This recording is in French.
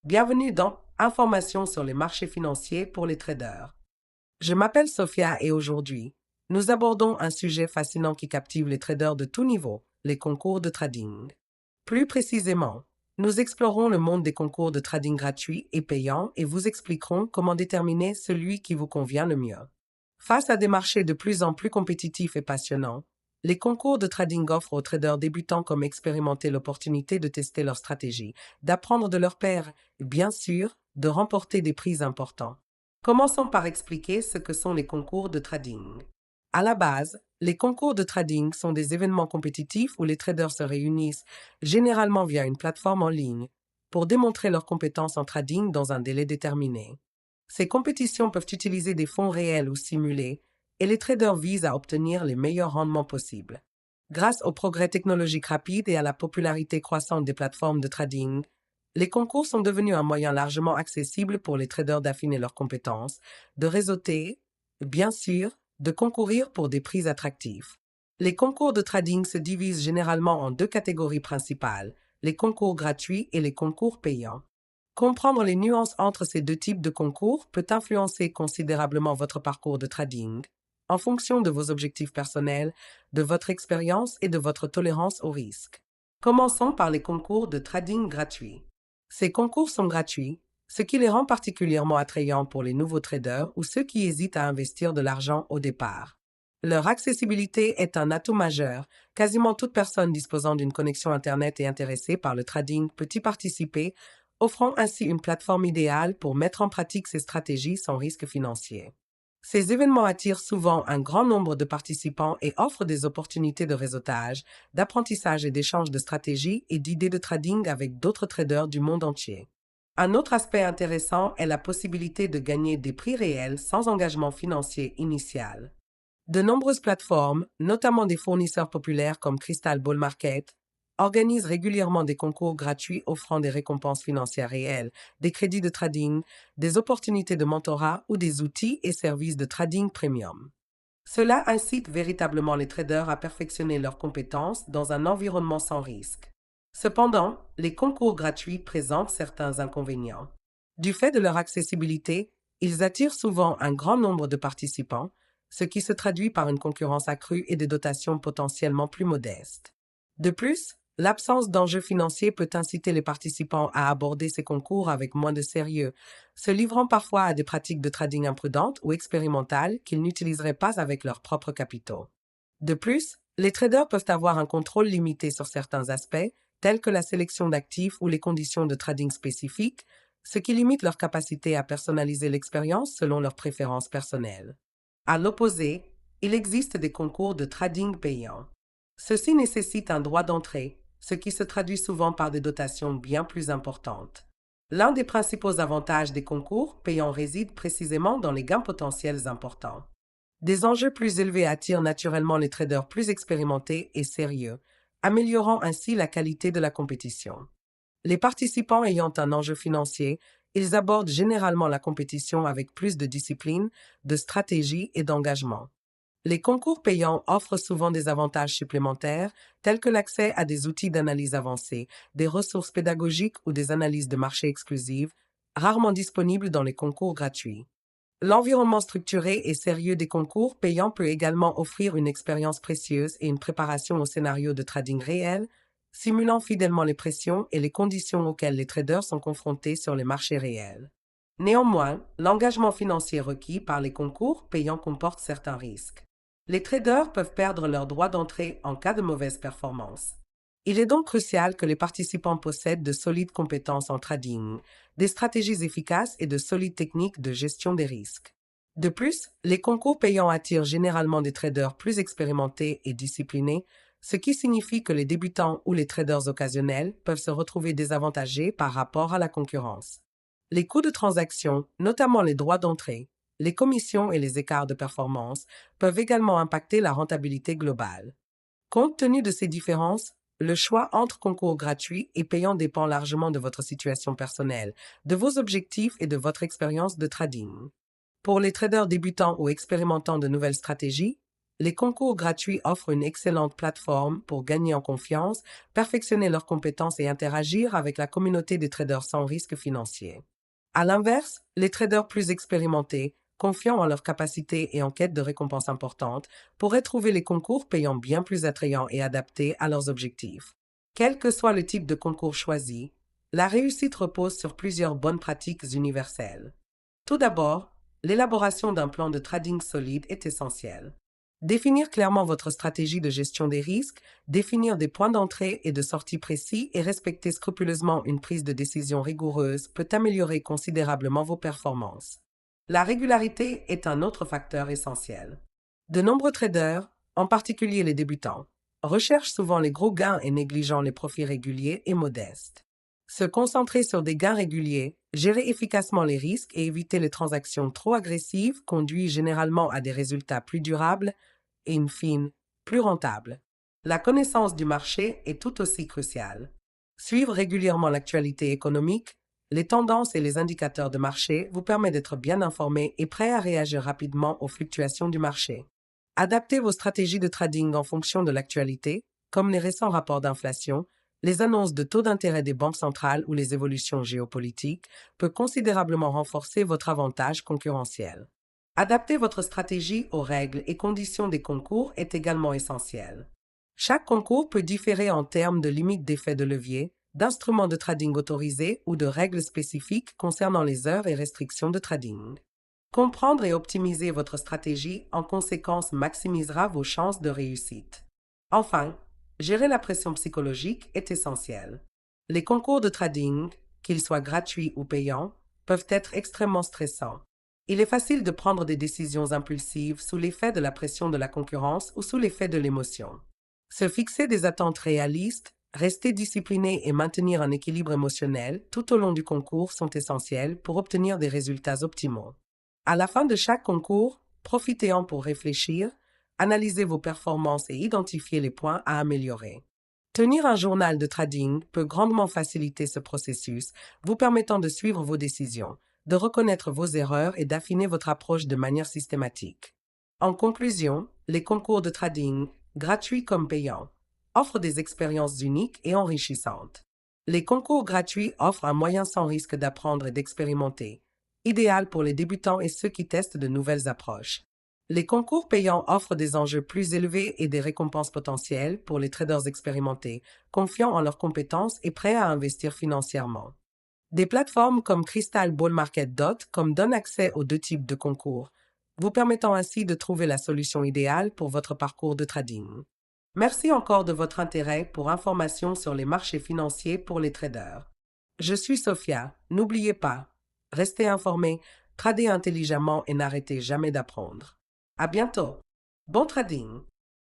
Bienvenue dans Informations sur les marchés financiers pour les traders. Je m'appelle Sophia et aujourd'hui, nous abordons un sujet fascinant qui captive les traders de tous niveaux, les concours de trading. Plus précisément, nous explorons le monde des concours de trading gratuits et payants et vous expliquerons comment déterminer celui qui vous convient le mieux. Face à des marchés de plus en plus compétitifs et passionnants, les concours de trading offrent aux traders débutants comme expérimentés l'opportunité de tester leur stratégie, d'apprendre de leurs pairs et bien sûr, de remporter des prix importants. Commençons par expliquer ce que sont les concours de trading. À la base, les concours de trading sont des événements compétitifs où les traders se réunissent, généralement via une plateforme en ligne, pour démontrer leurs compétences en trading dans un délai déterminé. Ces compétitions peuvent utiliser des fonds réels ou simulés, et les traders visent à obtenir les meilleurs rendements possibles. Grâce au progrès technologique rapide et à la popularité croissante des plateformes de trading, les concours sont devenus un moyen largement accessible pour les traders d'affiner leurs compétences, de réseauter, bien sûr, de concourir pour des prix attractifs. Les concours de trading se divisent généralement en deux catégories principales, les concours gratuits et les concours payants. Comprendre les nuances entre ces deux types de concours peut influencer considérablement votre parcours de trading, en fonction de vos objectifs personnels, de votre expérience et de votre tolérance au risque. Commençons par les concours de trading gratuits. Ces concours sont gratuits, ce qui les rend particulièrement attrayants pour les nouveaux traders ou ceux qui hésitent à investir de l'argent au départ. Leur accessibilité est un atout majeur. Quasiment toute personne disposant d'une connexion Internet et intéressée par le trading peut y participer, offrant ainsi une plateforme idéale pour mettre en pratique ses stratégies sans risque financier. Ces événements attirent souvent un grand nombre de participants et offrent des opportunités de réseautage, d'apprentissage et d'échange de stratégies et d'idées de trading avec d'autres traders du monde entier. Un autre aspect intéressant est la possibilité de gagner des prix réels sans engagement financier initial. De nombreuses plateformes, notamment des fournisseurs populaires comme Crystal Ball Market, organisent régulièrement des concours gratuits offrant des récompenses financières réelles, des crédits de trading, des opportunités de mentorat ou des outils et services de trading premium. Cela incite véritablement les traders à perfectionner leurs compétences dans un environnement sans risque. Cependant, les concours gratuits présentent certains inconvénients. Du fait de leur accessibilité, ils attirent souvent un grand nombre de participants, ce qui se traduit par une concurrence accrue et des dotations potentiellement plus modestes. De plus, l'absence d'enjeux financiers peut inciter les participants à aborder ces concours avec moins de sérieux, se livrant parfois à des pratiques de trading imprudentes ou expérimentales qu'ils n'utiliseraient pas avec leurs propres capitaux. De plus, les traders peuvent avoir un contrôle limité sur certains aspects, tels que la sélection d'actifs ou les conditions de trading spécifiques, ce qui limite leur capacité à personnaliser l'expérience selon leurs préférences personnelles. À l'opposé, il existe des concours de trading payants. Ceux-ci nécessitent un droit d'entrée, ce qui se traduit souvent par des dotations bien plus importantes. L'un des principaux avantages des concours payants réside précisément dans les gains potentiels importants. Des enjeux plus élevés attirent naturellement les traders plus expérimentés et sérieux, améliorant ainsi la qualité de la compétition. Les participants ayant un enjeu financier, ils abordent généralement la compétition avec plus de discipline, de stratégie et d'engagement. Les concours payants offrent souvent des avantages supplémentaires, tels que l'accès à des outils d'analyse avancés, des ressources pédagogiques ou des analyses de marché exclusives, rarement disponibles dans les concours gratuits. L'environnement structuré et sérieux des concours payants peut également offrir une expérience précieuse et une préparation au scénario de trading réel, simulant fidèlement les pressions et les conditions auxquelles les traders sont confrontés sur les marchés réels. Néanmoins, l'engagement financier requis par les concours payants comporte certains risques. Les traders peuvent perdre leur droit d'entrée en cas de mauvaise performance. Il est donc crucial que les participants possèdent de solides compétences en trading, des stratégies efficaces et de solides techniques de gestion des risques. De plus, les concours payants attirent généralement des traders plus expérimentés et disciplinés, ce qui signifie que les débutants ou les traders occasionnels peuvent se retrouver désavantagés par rapport à la concurrence. Les coûts de transaction, notamment les droits d'entrée, les commissions et les écarts de performance peuvent également impacter la rentabilité globale. Compte tenu de ces différences, le choix entre concours gratuits et payants dépend largement de votre situation personnelle, de vos objectifs et de votre expérience de trading. Pour les traders débutants ou expérimentant de nouvelles stratégies, Les concours gratuits offrent une excellente plateforme pour gagner en confiance, perfectionner leurs compétences et interagir avec la communauté des traders sans risque financier. À l'inverse, les traders plus expérimentés, confiants en leurs capacités et en quête de récompenses importantes, pourraient trouver les concours payants bien plus attrayants et adaptés à leurs objectifs. Quel que soit le type de concours choisi, la réussite repose sur plusieurs bonnes pratiques universelles. Tout d'abord, l'élaboration d'un plan de trading solide est essentielle. Définir clairement votre stratégie de gestion des risques, définir des points d'entrée et de sortie précis et respecter scrupuleusement une prise de décision rigoureuse peut améliorer considérablement vos performances. La régularité est un autre facteur essentiel. De nombreux traders, en particulier les débutants, recherchent souvent les gros gains et négligeant les profits réguliers et modestes. Se concentrer sur des gains réguliers, gérer efficacement les risques et éviter les transactions trop agressives conduit généralement à des résultats plus durables et, in fine, plus rentables. La connaissance du marché est tout aussi cruciale. Suivre régulièrement l'actualité économique, les tendances et les indicateurs de marché vous permet d'être bien informé et prêt à réagir rapidement aux fluctuations du marché. Adaptez vos stratégies de trading en fonction de l'actualité, comme les récents rapports d'inflation, les annonces de taux d'intérêt des banques centrales ou les évolutions géopolitiques, peut considérablement renforcer votre avantage concurrentiel. Adapter votre stratégie aux règles et conditions des concours est également essentiel. Chaque concours peut différer en termes de limites d'effet de levier, d'instruments de trading autorisés ou de règles spécifiques concernant les heures et restrictions de trading. Comprendre et optimiser votre stratégie en conséquence maximisera vos chances de réussite. Enfin, gérer la pression psychologique est essentiel. Les concours de trading, qu'ils soient gratuits ou payants, peuvent être extrêmement stressants. Il est facile de prendre des décisions impulsives sous l'effet de la pression de la concurrence ou sous l'effet de l'émotion. Se fixer des attentes réalistes, rester discipliné et maintenir un équilibre émotionnel tout au long du concours sont essentiels pour obtenir des résultats optimaux. À la fin de chaque concours, profitez-en pour réfléchir, analyser vos performances et identifier les points à améliorer. Tenir un journal de trading peut grandement faciliter ce processus, vous permettant de suivre vos décisions, de reconnaître vos erreurs et d'affiner votre approche de manière systématique. En conclusion, les concours de trading, gratuits comme payants, offrent des expériences uniques et enrichissantes. Les concours gratuits offrent un moyen sans risque d'apprendre et d'expérimenter, idéal pour les débutants et ceux qui testent de nouvelles approches. Les concours payants offrent des enjeux plus élevés et des récompenses potentielles pour les traders expérimentés, confiants en leurs compétences et prêts à investir financièrement. Des plateformes comme Crystal Bull Market donnent accès aux deux types de concours, vous permettant ainsi de trouver la solution idéale pour votre parcours de trading. Merci encore de votre intérêt pour informations sur les marchés financiers pour les traders. Je suis Sophia, n'oubliez pas, restez informés, tradez intelligemment et n'arrêtez jamais d'apprendre. À bientôt. Bon trading!